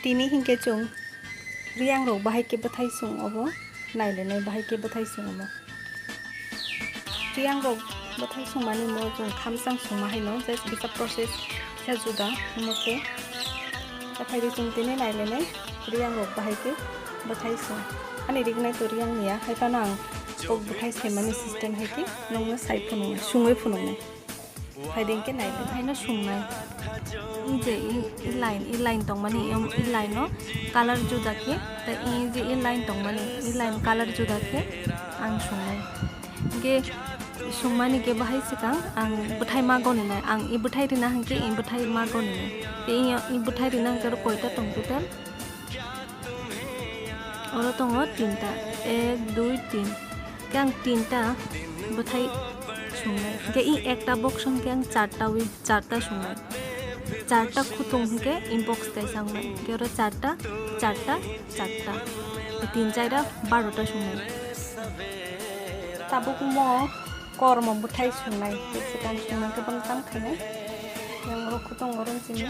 tini hingke chung riang rok bahai ke bathai sung obo nailene bahai ke bathai sung obo riang rok bathai sung mani mo chung khamsang sung ma haino just bisa process sa juda mo ke bathai ri chung tini nailene riang rok bahai ke bathai sung ani rignai to riang niya hai panang ok bathai semani system hai ke nongno side phunung sungoi phunung hai ding ke naile hai no sungnai je i line tong mani i line no color juda ke ta i je i line tong mani i line color juda ke ang sungnai ge sungmani ke bahai sikang ang bathai ma goni nai ang i bathai rina hangke i bathai ma goni nai ke i bathai rina hangke koita tong total oro tongo tinta 1 2 3 ke ang tinta bathai sungnai ke i ekta box hangke ang charta sungnai चारटा खुतुम के inbox कैसा के चारटा तीन चार 12टा सुनाई Tabuk मो कर्म बुथाई सुनाई बेसिकान सुनाई के बंकाम खाने yang खुतुम गरम चिनी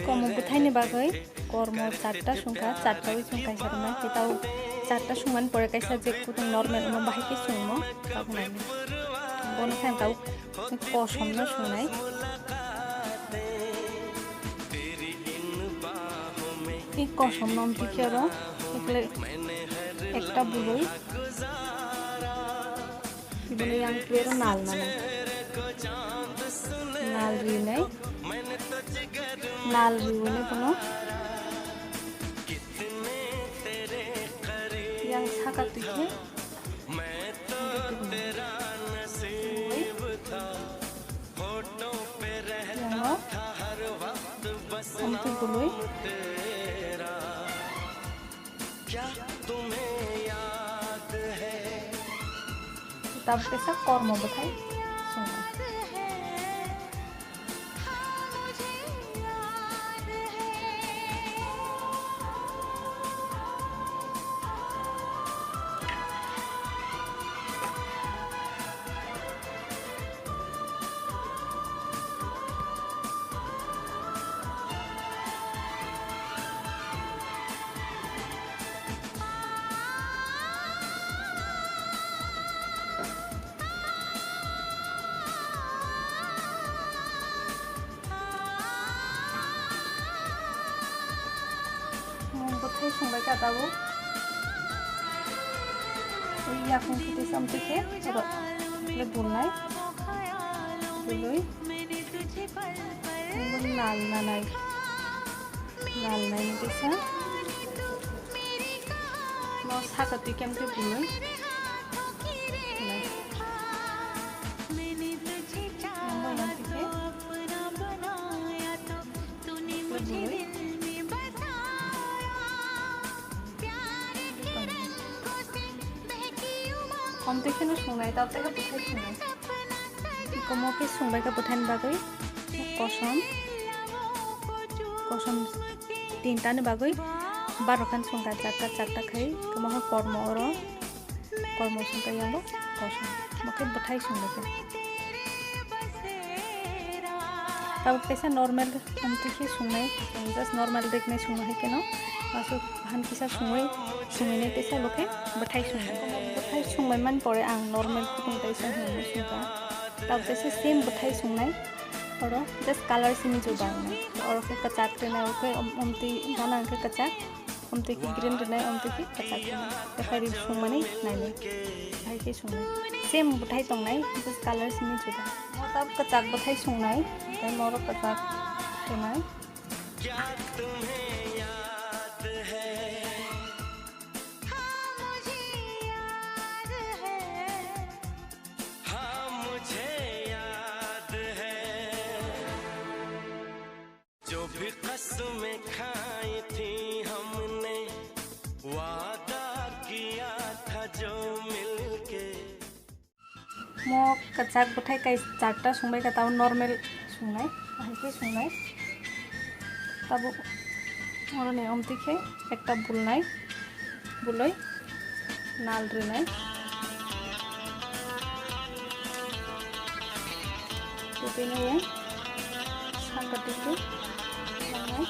Komo buthai ni bagai kormo charta sungka charta wi sungkai sarna kitau charta sungman pore kaisa je kutung normal mo bahai ke sungmo kabunai bon khan tau kosom na sunai i kosom nom tikhero ekle ekta buloi ibole yang pero nal nana नाल री नहीं नाल री बोले कोनो yang sakat tuke yang हमको बोलोई तब कैसा कर्म बताई सुनो bathai sungbai ka tabu iya kung kita sampai ke coba le bunai buloi nal nanai bisa mau sakat ikan ke buloi हम देखे न सुनाई तब तक बुथाई सुनाई como के सुनबाय का बुथान बागै कसम तीनटा ने बागै 12 खान सुंगा चारटा खाई como कर्म सुंगा यालो कसम मके बुथाई सुनबाय तब कैसा नॉर्मल हम देखे सुनाई जस्ट नॉर्मल देखने सुना है के न आसु हान किसा सुंगने तेसा लोके बुथाई सुंबाय मान परे आं नॉर्मल कुटुं तैसा होनो सुंगा तब जैसे सेम बुथाई सुंनाय और जस्ट कलर सिनि जुबांनाय और के कचाक रेनाय ओके ओमति गाना के कचाक ओमति की ग्रीन रेनाय ओमति की कचाक रेनाय खारि सुंमानै नायनाय भाई के सुंनाय सेम बुथाई तंनाय जस्ट कलर सिनि जुदा तब कचाक बुथाई सुंनाय ओमफ्राय मोर कचाक रेनाय kacak bathai kai charta sungbai ka tabo normal sungnai bahai ke sungnai tabo oroni omtike ekta bulnai buloi nal rinai tupine ye sakatike langai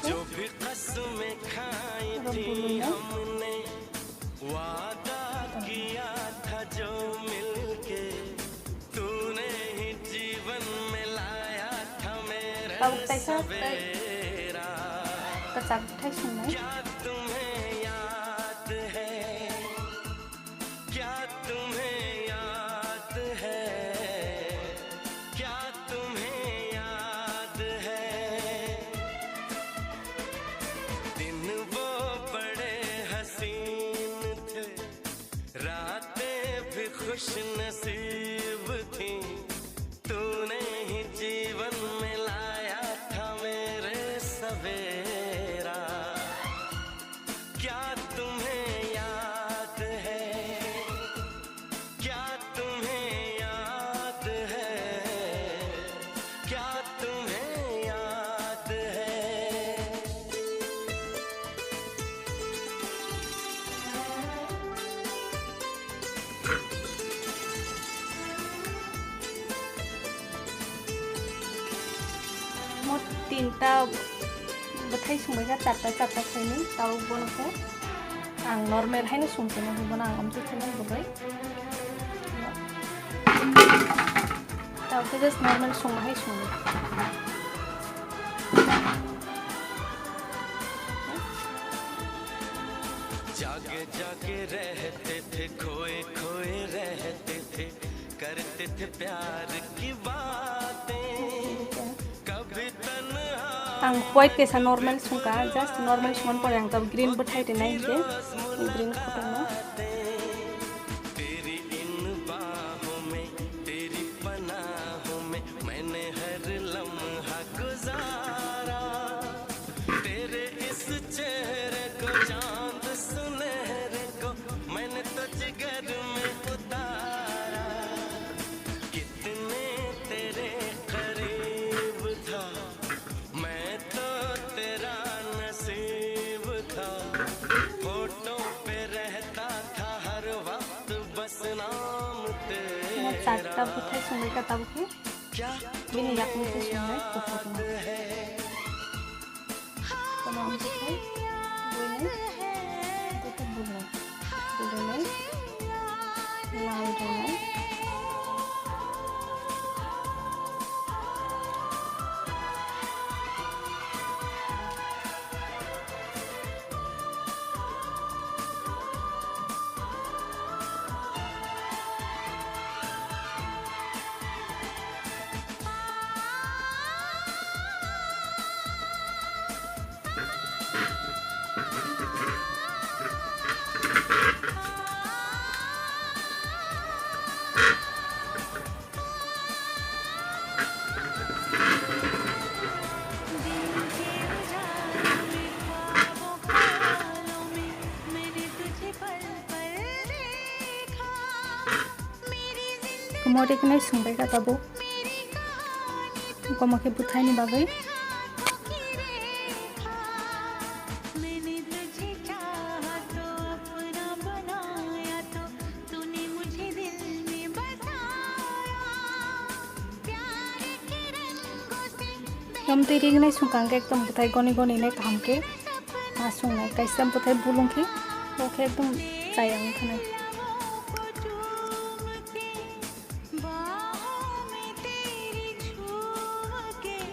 जो भी कसमें खाई थी हमने वादा किया था जो मिलके तूने ही जीवन में लाया था मेरे सवेरा क्या तुम्हें याद है क्या तुम्हें याद है क्या तुम्हें याद है दिन वो बड़े हसीन थे रातें भी खुश नसीब थी तूने ही जीवन में लाया था मेरे सवेरा क्या तुम्हें याद है क्या तुम्हें याद है क्या तुम्हें याद है mo tinta bathai sungbai ka charta khaini tabo bonako ang normal haino sungtene bona ang amti khana bolai tabo just normal sungbai sungbai जागे जागे रहते थे खोए खोए रहते थे करते थे प्यार की बातें कभी तन्हा ang white kesa normal sungka just normal sungan pore ang tab green bathai denai je green khotong तेरी इन बाहों में तेरी पनाहों में मैंने हर लम्हा गुजारा तेरे इस चेहरे को चांद सुनहरे को मैंने तो जिगर में उतारा कितने तेरे करीब था मैं तो तेरा नसीब था फोटो पे रहता था हर वक्त बस नाम mo तेरा charta bathai sungbai ka tabo ke क्या bini yakni ke sungai pokok na है kono amti khai bolai dete bulai lal denai Kumori kenai sungbai ka tabo komake buthai ni bagai Yom tiri kenai sungkang ke ekdom buthai goni goni nai kamke sungai kaisam buthai bulung ki oke ekdom sayang thanai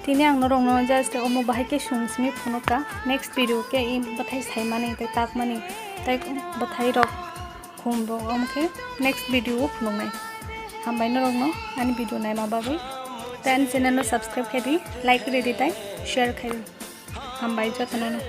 tini ang norong no just omo bahai ke sungsmi phonoka next video ke im bathai saimani tai takmani tai bathai rok khumbo omke next video phunongai hambai norong no ani video nai ma babai tan channel no subscribe khedi like re di tai share khedi hambai jotno no